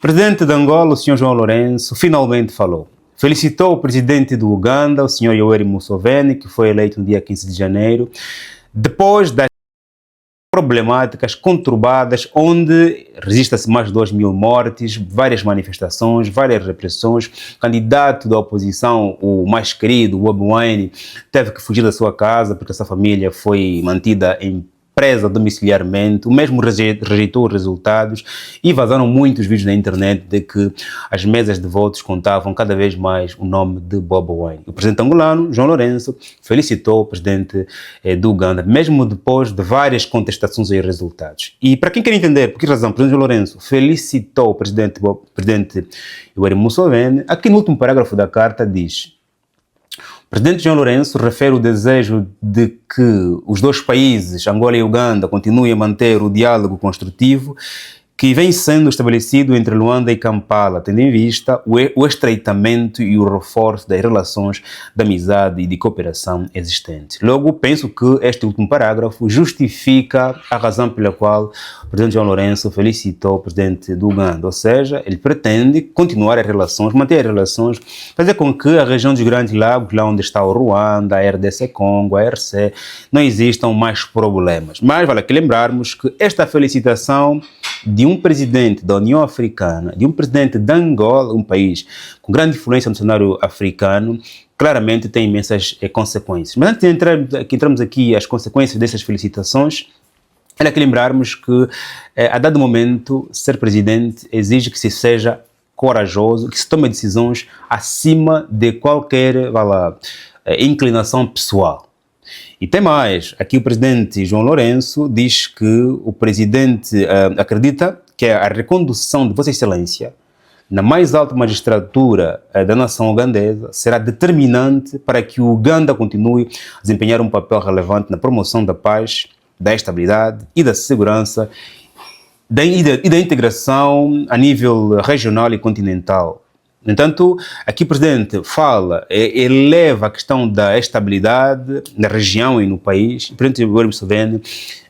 Presidente de Angola, o Sr. João Lourenço, finalmente falou. Felicitou o presidente do Uganda, o Sr. Yoweri Museveni, que foi eleito no dia 15 de janeiro, depois das problemáticas conturbadas, onde registra-se mais de 2.000 mortes, várias manifestações, várias repressões. O candidato da oposição, o mais querido, o Bobi Wine, teve que fugir da sua casa porque a sua família foi mantida em presa domiciliarmente, o mesmo rejeitou os resultados e vazaram muitos vídeos na internet de que as mesas de votos contavam cada vez mais o nome de Bobi Wine. O presidente angolano, João Lourenço, felicitou o presidente do Uganda, mesmo depois de várias contestações aos resultados. E para quem quer entender por que razão o presidente João Lourenço felicitou o presidente Yoweri Museveni, aqui no último parágrafo da carta diz: o presidente João Lourenço refere o desejo de que os dois países, Angola e Uganda, continuem a manter o diálogo construtivo que vem sendo estabelecido entre Luanda e Kampala, tendo em vista o estreitamento e o reforço das relações de amizade e de cooperação existentes. Logo, penso que este último parágrafo justifica a razão pela qual o presidente João Lourenço felicitou o presidente do Uganda, ou seja, ele pretende continuar as relações, manter as relações, fazer com que a região dos Grandes Lagos, lá onde está o Ruanda, a RDC Congo, a RC, não existam mais problemas. Mas vale aqui lembrarmos que esta felicitação de um presidente da União Africana, de um presidente de Angola, um país com grande influência no cenário africano, claramente tem imensas consequências. Mas antes de entrarmos aqui às consequências dessas felicitações, é que lembrarmos que, a dado momento, ser presidente exige que se seja corajoso, que se tome decisões acima de qualquer, inclinação pessoal. E tem mais, aqui o presidente João Lourenço diz que o presidente acredita que a recondução de Vossa Excelência na mais alta magistratura da nação ugandesa será determinante para que o Uganda continue a desempenhar um papel relevante na promoção da paz, da estabilidade e da segurança e da integração a nível regional e continental. No entanto, aqui o presidente fala, eleva a questão da estabilidade na região e no país. O presidente Yoweri Museveni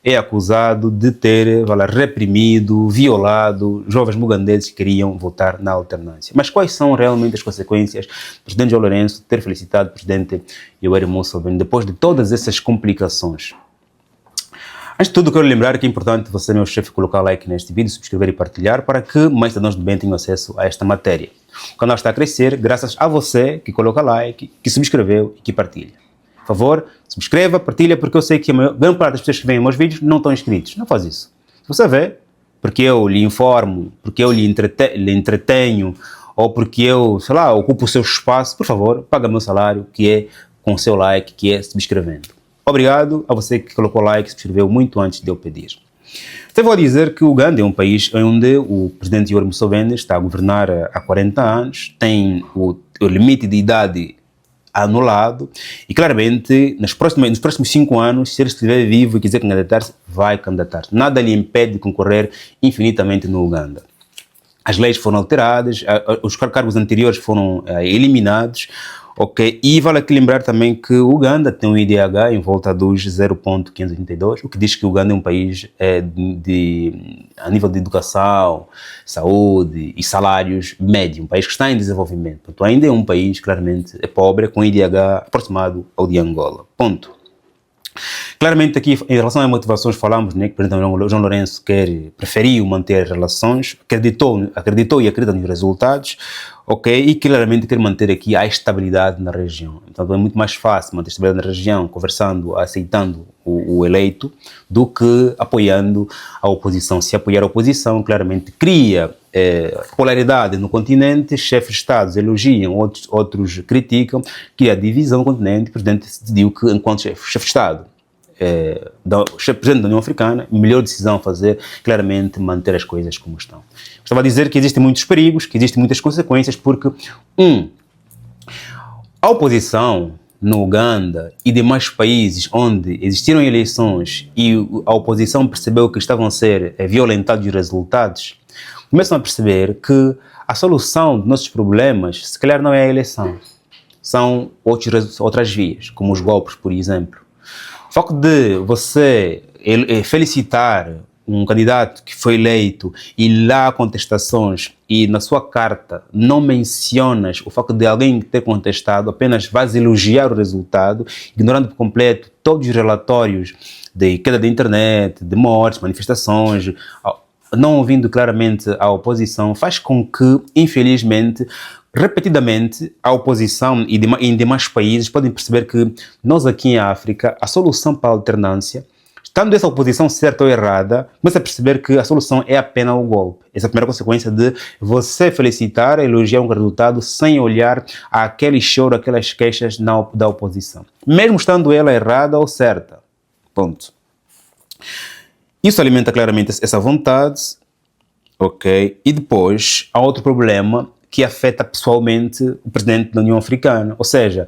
é acusado de ter reprimido, violado jovens mugandeses que queriam votar na alternância. Mas quais são realmente as consequências do presidente João Lourenço ter felicitado o presidente Yoweri Museveni depois de todas essas complicações? Antes de tudo, quero lembrar que é importante você, meu chefe, colocar like neste vídeo, subscrever e partilhar para que mais cidadãos do bem tenham acesso a esta matéria. O canal está a crescer graças a você que coloca like, que subscreveu e que partilha. Por favor, subscreva, partilha, porque eu sei que a grande parte das pessoas que veem meus vídeos não estão inscritos. Não faz isso. Se você vê, porque eu lhe informo, porque eu lhe entretenho, ou porque eu, ocupo o seu espaço, por favor, paga meu salário, que é com o seu like, que é subscrevendo. Obrigado a você que colocou like e subscreveu muito antes de eu pedir. Até vou dizer que o Uganda é um país onde o presidente Yoweri Museveni está a governar há 40 anos, tem o limite de idade anulado e claramente nos próximos 5 anos, se ele estiver vivo e quiser candidatar-se, vai candidatar-se. Nada lhe impede de concorrer infinitamente no Uganda. As leis foram alteradas, os cargos anteriores foram eliminados. Ok, e vale aqui lembrar também que o Uganda tem um IDH em volta dos 0,582, o que diz que o Uganda é um país a nível de educação, saúde e salários médio, um país que está em desenvolvimento. Portanto, ainda é um país claramente pobre, com IDH aproximado ao de Angola. Ponto. Claramente aqui, em relação às motivações, falamos, né, que o presidente João Lourenço preferiu manter as relações, acreditou e acredita nos resultados, ok, e claramente quer manter aqui a estabilidade na região. Então é muito mais fácil manter a estabilidade na região, conversando, aceitando o eleito, do que apoiando a oposição. Se apoiar a oposição, claramente cria polaridade no continente, chefes de Estados elogiam, outros criticam, cria divisão no continente. O presidente decidiu que, enquanto chefe de Estado, presidente da União Africana, a melhor decisão a fazer, claramente, manter as coisas como estão. Estava a dizer que existem muitos perigos, que existem muitas consequências, porque, a oposição no Uganda e demais países onde existiram eleições e a oposição percebeu que estavam a ser violentados os resultados, começam a perceber que a solução dos nossos problemas, se calhar, não é a eleição, são outras vias, como os golpes, por exemplo. O facto de você felicitar um candidato que foi eleito e lá há contestações e na sua carta não mencionas o facto de alguém ter contestado, apenas vais elogiar o resultado, ignorando por completo todos os relatórios de queda da internet, de mortes, manifestações, não ouvindo claramente a oposição, faz com que, infelizmente, repetidamente, a oposição e em demais países podem perceber que nós aqui em África, a solução para a alternância, estando essa oposição certa ou errada, começa a perceber que a solução é apenas o golpe. Essa é a primeira consequência de você felicitar, elogiar um resultado sem olhar aquele choro, aquelas queixas da oposição. Mesmo estando ela errada ou certa. Ponto. Isso alimenta claramente essa vontade, ok? E depois, há outro problema que afeta pessoalmente o presidente da União Africana. Ou seja,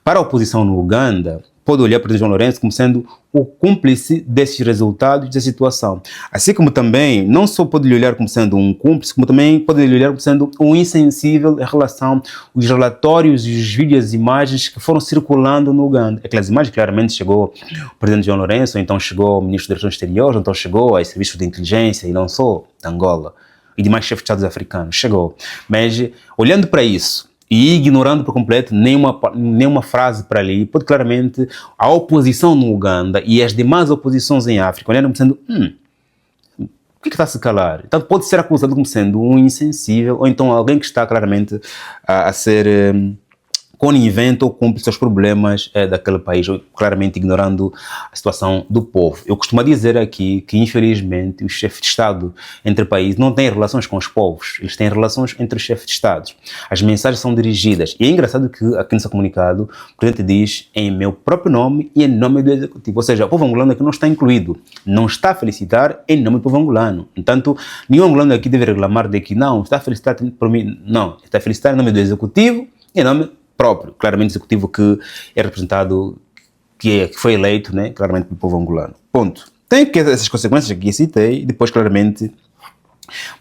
para a oposição no Uganda, pode olhar para o presidente João Lourenço como sendo o cúmplice desses resultados, dessa situação. Assim como também, não só pode olhar como sendo um cúmplice, como também pode olhar como sendo um insensível em relação aos relatórios, os vídeos, as imagens que foram circulando no Uganda. Aquelas imagens claramente chegou o presidente João Lourenço, ou então chegou o ministro das Relações Exteriores, ou então chegou aos serviços de inteligência, e não só de Angola, e demais chefes de Estados africanos. Chegou. Mas, olhando para isso, e ignorando por completo nenhuma frase para ali, pode claramente a oposição no Uganda e as demais oposições em África olhando como sendo, o que está a se calar? Então pode ser acusado como sendo um insensível ou então alguém que está claramente a ser conivente ou cúmplice aos problemas daquele país, claramente ignorando a situação do povo. Eu costumo dizer aqui que, infelizmente, os chefes de Estado entre países não têm relações com os povos, eles têm relações entre os chefes de Estados. As mensagens são dirigidas. E é engraçado que, aqui no seu comunicado, o presidente diz em meu próprio nome e em nome do Executivo. Ou seja, o povo angolano aqui não está incluído. Não está a felicitar em nome do povo angolano. Portanto, nenhum angolano aqui deve reclamar de que não, está a felicitar por mim. Não, está a felicitar em nome do Executivo e em nome próprio, claramente executivo que é representado, que foi eleito, né, claramente pelo povo angolano. Ponto. Tem que essas consequências que eu citei, e depois claramente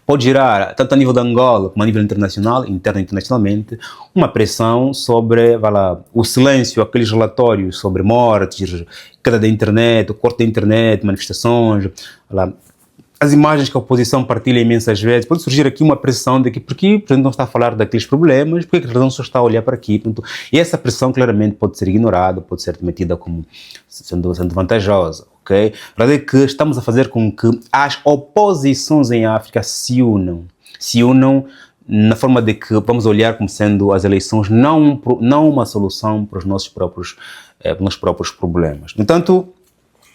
pode gerar, tanto a nível de Angola como a nível internacional, interno e internacionalmente, uma pressão sobre, vai lá, o silêncio, aqueles relatórios sobre mortes, queda da internet, o corte da internet, manifestações, vai lá, as imagens que a oposição partilha imensas vezes, pode surgir aqui uma pressão de que porque o presidente não está a falar daqueles problemas, porque a razão só está a olhar para aqui. Portanto, e essa pressão claramente pode ser ignorada, pode ser metida como sendo vantajosa, ok? A verdade é que estamos a fazer com que as oposições em África se unam na forma de que vamos olhar como sendo as eleições não uma solução para os nossos próprios problemas. No entanto,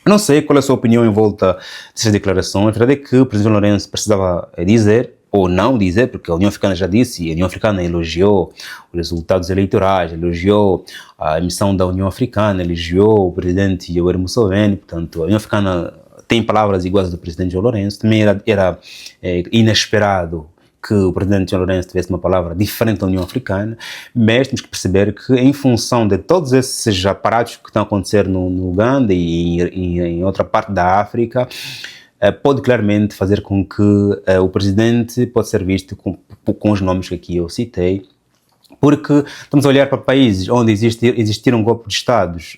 não sei qual é a sua opinião em volta dessas declarações. A verdade é que o presidente Lourenço precisava dizer, ou não dizer, porque a União Africana já disse, e a União Africana elogiou os resultados eleitorais, elogiou a emissão da União Africana, elogiou o presidente Yoweri Museveni, portanto, a União Africana tem palavras iguais do presidente João Lourenço. Também era inesperado que o presidente João Lourenço tivesse uma palavra diferente da União Africana, mas temos que perceber que, em função de todos esses aparatos que estão a acontecer no Uganda e em outra parte da África, pode claramente fazer com que o presidente pode ser visto com os nomes que aqui eu citei, porque estamos a olhar para países onde existiram golpes de Estados,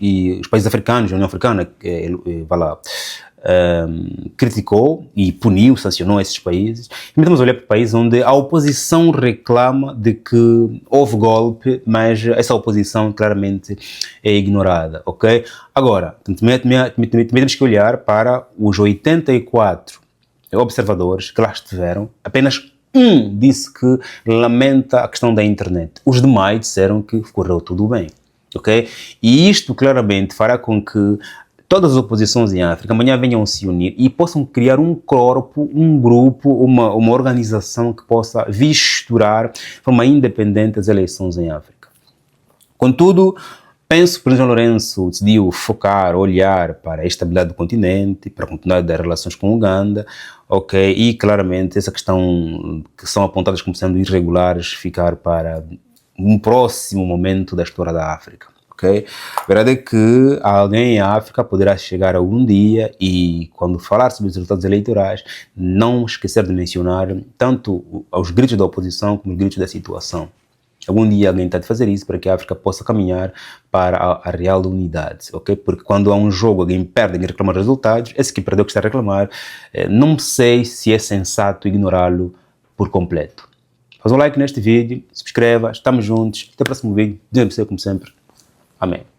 e os países africanos, a União Africana, vai lá, criticou e puniu, sancionou esses países. E estamos a olhar para países onde a oposição reclama de que houve golpe, mas essa oposição claramente é ignorada, ok? Agora, também temos que olhar para os 84 observadores que lá estiveram. Apenas um disse que lamenta a questão da internet. Os demais disseram que correu tudo bem, ok? E isto claramente fará com que todas as oposições em África amanhã venham se unir e possam criar um corpo, um grupo, uma organização que possa vistorar de forma independente as eleições em África. Contudo, penso que o presidente Lourenço decidiu focar, olhar para a estabilidade do continente, para a continuidade das relações com Uganda, ok? E claramente essa questão que são apontadas como sendo irregulares ficar para um próximo momento da história da África. Okay? A verdade é que alguém em África poderá chegar algum dia e, quando falar sobre os resultados eleitorais, não esquecer de mencionar tanto os gritos da oposição como os gritos da situação. Algum dia alguém está de fazer isso para que a África possa caminhar para a real unidade, ok? Porque quando há um jogo, alguém perde, alguém reclama resultados, esse que perdeu que está a reclamar, não sei se é sensato ignorá-lo por completo. Faz um like neste vídeo, subscreva, estamos juntos, até o próximo vídeo, Deus abençoe como sempre. Amém.